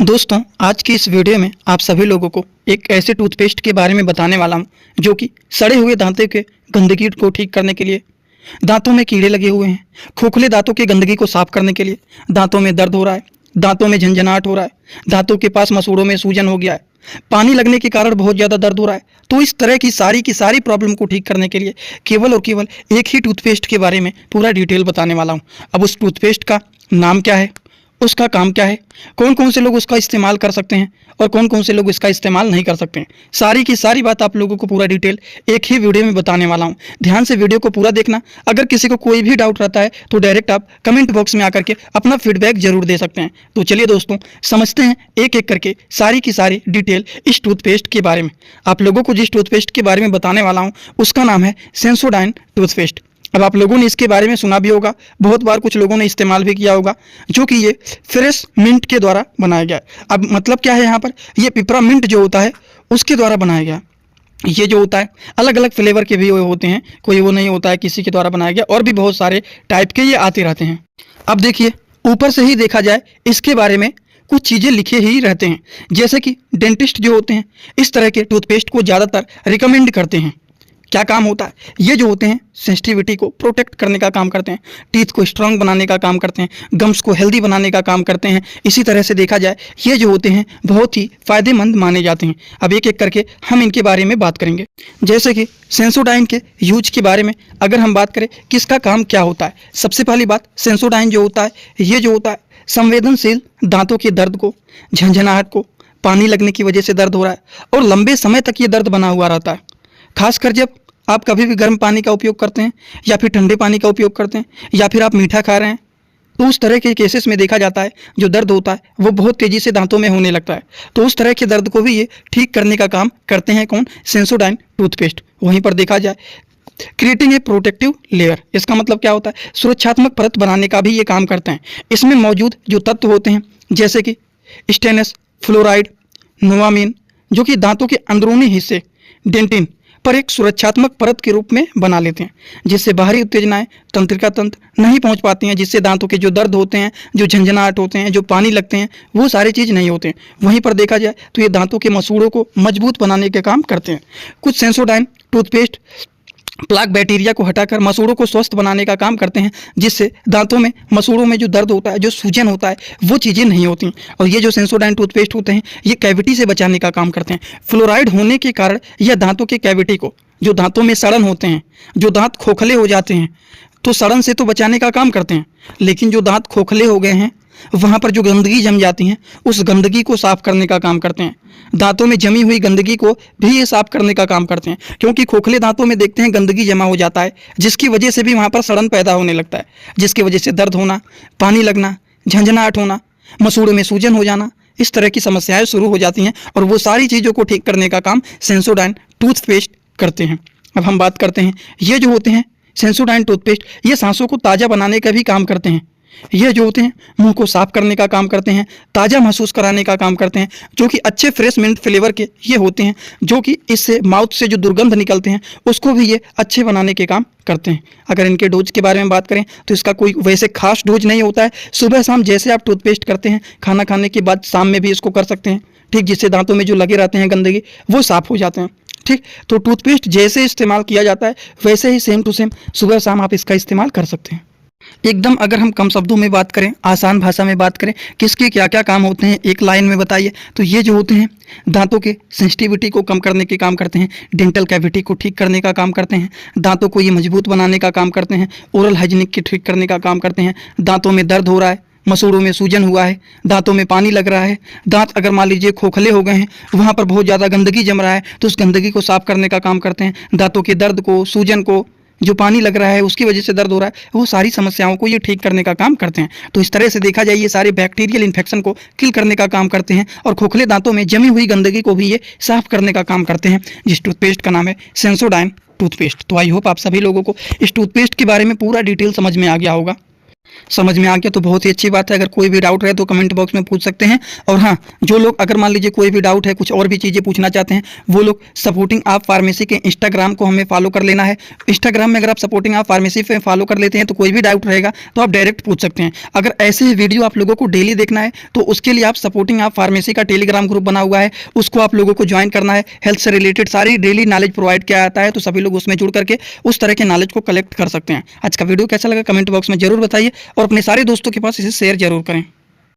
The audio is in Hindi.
दोस्तों, आज की इस वीडियो में आप सभी लोगों को एक ऐसे टूथपेस्ट के बारे में बताने वाला हूं जो कि सड़े हुए दांतों के गंदगी को ठीक करने के लिए, दांतों में कीड़े लगे हुए हैं, खोखले दांतों की गंदगी को साफ करने के लिए, दांतों में दर्द हो रहा है, दांतों में झंझनाहट हो रहा है, दांतों के पास मसूड़ों में सूजन हो गया है, पानी लगने के कारण बहुत ज़्यादा दर्द हो रहा है। तो इस तरह की सारी प्रॉब्लम को ठीक करने के लिए केवल और केवल एक ही टूथपेस्ट के बारे में पूरा डिटेल बताने वाला हूँ। अब उस टूथपेस्ट का नाम क्या है, उसका काम क्या है, कौन कौन से लोग उसका इस्तेमाल कर सकते हैं और कौन कौन से लोग इसका इस्तेमाल नहीं कर सकते हैं, सारी की सारी बात आप लोगों को पूरा डिटेल एक ही वीडियो में बताने वाला हूं। ध्यान से वीडियो को पूरा देखना। अगर किसी को कोई भी डाउट रहता है तो डायरेक्ट आप कमेंट बॉक्स में आकर के अपना फीडबैक जरूर दे सकते हैं। तो चलिए दोस्तों, समझते हैं एक एक करके सारी की सारी डिटेल इस टूथपेस्ट के बारे में। आप लोगों को जिस टूथपेस्ट के बारे में बताने वाला हूँ उसका नाम है सेंसोडाइन टूथपेस्ट। अब आप लोगों ने इसके बारे में सुना भी होगा, बहुत बार कुछ लोगों ने इस्तेमाल भी किया होगा, जो कि ये फ्रेश मिंट के द्वारा बनाया गया है। अब मतलब क्या है यहाँ पर, ये पिपरा मिंट जो होता है उसके द्वारा बनाया गया। ये जो होता है अलग अलग फ्लेवर के भी होते हैं, कोई वो नहीं होता है किसी के द्वारा बनाया गया, और भी बहुत सारे टाइप के ये आते रहते हैं। अब देखिए, ऊपर से ही देखा जाए इसके बारे में कुछ चीज़ें लिखे ही रहते हैं, जैसे कि डेंटिस्ट जो होते हैं इस तरह के टूथपेस्ट को ज़्यादातर रिकमेंड करते हैं। क्या काम होता है, ये जो होते हैं सेंसिटिविटी को प्रोटेक्ट करने का काम करते हैं, टीथ को स्ट्रांग बनाने का काम करते हैं, गम्स को हेल्दी बनाने का काम करते हैं। इसी तरह से देखा जाए ये जो होते हैं बहुत ही फ़ायदेमंद माने जाते हैं। अब एक एक करके हम इनके बारे में बात करेंगे। जैसे कि सेंसोडाइन के यूज के बारे में अगर हम बात करें किसका काम क्या होता है, सबसे पहली बात, सेंसोडाइन जो होता है ये जो होता है संवेदनशील दांतों के दर्द को, झंझनाहट को, पानी लगने की वजह से दर्द हो रहा है और लंबे समय तक ये दर्द बना हुआ रहता है, खासकर जब आप कभी भी गर्म पानी का उपयोग करते हैं या फिर ठंडे पानी का उपयोग करते हैं या फिर आप मीठा खा रहे हैं, तो उस तरह के केसेस में देखा जाता है जो दर्द होता है वो बहुत तेज़ी से दांतों में होने लगता है। तो उस तरह के दर्द को भी ये ठीक करने का काम करते हैं कौन, सेंसोडाइन टूथपेस्ट। वहीं पर देखा जाए क्रिएटिंग ए प्रोटेक्टिव लेयर, इसका मतलब क्या होता है, सुरक्षात्मक परत बनाने का भी ये काम करते हैं। इसमें मौजूद जो तत्व होते हैं जैसे कि स्टेनस, फ्लोराइड, नोवामीन, जो कि दांतों के अंदरूनी हिस्से डेंटिन पर एक सुरक्षात्मक परत के रूप में बना लेते हैं, जिससे बाहरी उत्तेजनाएं तंत्रिका तंत्र नहीं पहुंच पाती हैं, जिससे दांतों के जो दर्द होते हैं, जो झंझनाहट होते हैं, जो पानी लगते हैं, वो सारी चीज़ नहीं होते हैं। वहीं पर देखा जाए तो ये दांतों के मसूड़ों को मजबूत बनाने के काम करते हैं। कुछ सेंसोडाइन टूथपेस्ट प्लाक बैक्टीरिया को हटाकर मसूड़ों को स्वस्थ बनाने का काम करते हैं, जिससे दांतों में मसूड़ों में जो दर्द होता है, जो सूजन होता है, वो चीज़ें नहीं होती। और ये जो सेंसोडाइन टूथपेस्ट होते हैं ये कैविटी से बचाने का काम करते हैं। फ्लोराइड होने के कारण यह दांतों के कैविटी को, जो दांतों में सड़न होते हैं, जो दांत खोखले हो जाते हैं, तो सड़न से तो बचाने का काम करते हैं, लेकिन जो दांत खोखले हो गए हैं वहाँ पर जो गंदगी जम जाती है उस गंदगी को साफ करने का काम करते हैं। दांतों में जमी हुई गंदगी को भी ये साफ करने का काम करते हैं, क्योंकि खोखले दांतों में देखते हैं गंदगी जमा हो जाता है, जिसकी वजह से भी वहाँ पर सड़न पैदा होने लगता है, जिसकी वजह से दर्द होना, पानी लगना, झंझनाहट होना, मसूड़ों में सूजन हो जाना, इस तरह की समस्याएं शुरू हो जाती हैं। और वो सारी चीज़ों को ठीक करने का काम सेंसोडाइन टूथपेस्ट करते हैं। अब हम बात करते हैं, ये जो होते हैं सेंसोडाइन टूथपेस्ट ये सांसों को ताज़ा बनाने का भी काम करते हैं। ये जो होते हैं मुंह को साफ करने का काम करते हैं, ताज़ा महसूस कराने का काम करते हैं, जो कि अच्छे फ्रेश मिंट फ्लेवर के ये होते हैं, जो कि इससे माउथ से जो दुर्गंध निकलते हैं उसको भी ये अच्छे बनाने के काम करते हैं। अगर इनके डोज के बारे में बात करें तो इसका कोई वैसे खास डोज नहीं होता है। सुबह शाम जैसे आप टूथपेस्ट करते हैं, खाना खाने के बाद शाम में भी इसको कर सकते हैं, ठीक, जिससे दांतों में जो लगे रहते हैं गंदगी वो साफ़ हो जाते हैं। ठीक, तो टूथपेस्ट जैसे इस्तेमाल किया जाता है वैसे ही सेम टू सेम सुबह शाम आप इसका इस्तेमाल कर सकते हैं। एकदम अगर हम कम शब्दों में बात करें, आसान भाषा में बात करें, किसके क्या क्या काम होते हैं एक लाइन में बताइए, तो ये जो होते हैं दांतों के सेंसिटिविटी को कम करने के काम करते हैं, डेंटल कैविटी को ठीक करने का काम करते हैं, दांतों को ये मजबूत बनाने का काम करते हैं, ओरल हाइजीनिक की ठीक करने का काम करते हैं, दांतों में दर्द हो रहा है, मसूड़ों में सूजन हुआ है, दांतों में पानी लग रहा है, दांत अगर मान लीजिए खोखले हो गए हैं, वहाँ पर बहुत ज़्यादा गंदगी जम रहा है, तो उस गंदगी को साफ करने का काम करते हैं, दांतों के दर्द को, सूजन को, जो पानी लग रहा है उसकी वजह से दर्द हो रहा है, वो सारी समस्याओं को ये ठीक करने का काम करते हैं। तो इस तरह से देखा जाए ये सारे बैक्टीरियल इन्फेक्शन को किल करने का काम करते हैं और खोखले दांतों में जमी हुई गंदगी को भी ये साफ करने का काम करते हैं, जिस टूथपेस्ट का नाम है सेंसोडाइन टूथपेस्ट। तो आई होप आप सभी लोगों को इस टूथपेस्ट के बारे में पूरा डिटेल समझ में आ गया होगा। समझ में आ गया तो बहुत ही अच्छी बात है। अगर कोई भी डाउट रहे तो कमेंट बॉक्स में पूछ सकते हैं। और हाँ, जो लोग अगर मान लीजिए कोई भी डाउट है, कुछ और भी चीज़ें पूछना चाहते हैं, वो लोग सपोर्टिंग आप फार्मेसी के इंस्टाग्राम को हमें फॉलो कर लेना है। इंस्टाग्राम में अगर आप सपोर्टिंग आप फार्मेसी पे फॉलो कर लेते हैं तो कोई भी डाउट रहेगा तो आप डायरेक्ट पूछ सकते हैं। अगर ऐसे ही वीडियो आप लोगों को डेली देखना है तो उसके लिए आप सपोर्टिंग आप फार्मेसी का टेलीग्राम ग्रुप बना हुआ है, उसको आप लोगों को ज्वाइन करना है। हेल्थ से रिलेटेड सारी डेली नॉलेज प्रोवाइड किया जाता है, तो सभी लोग उसमें जुड़ करके उस तरह के नॉलेज को कलेक्ट कर सकते हैं। आज का वीडियो कैसा लगा कमेंट बॉक्स में जरूर बताइए और अपने सारे दोस्तों के पास इसे शेयर जरूर करें।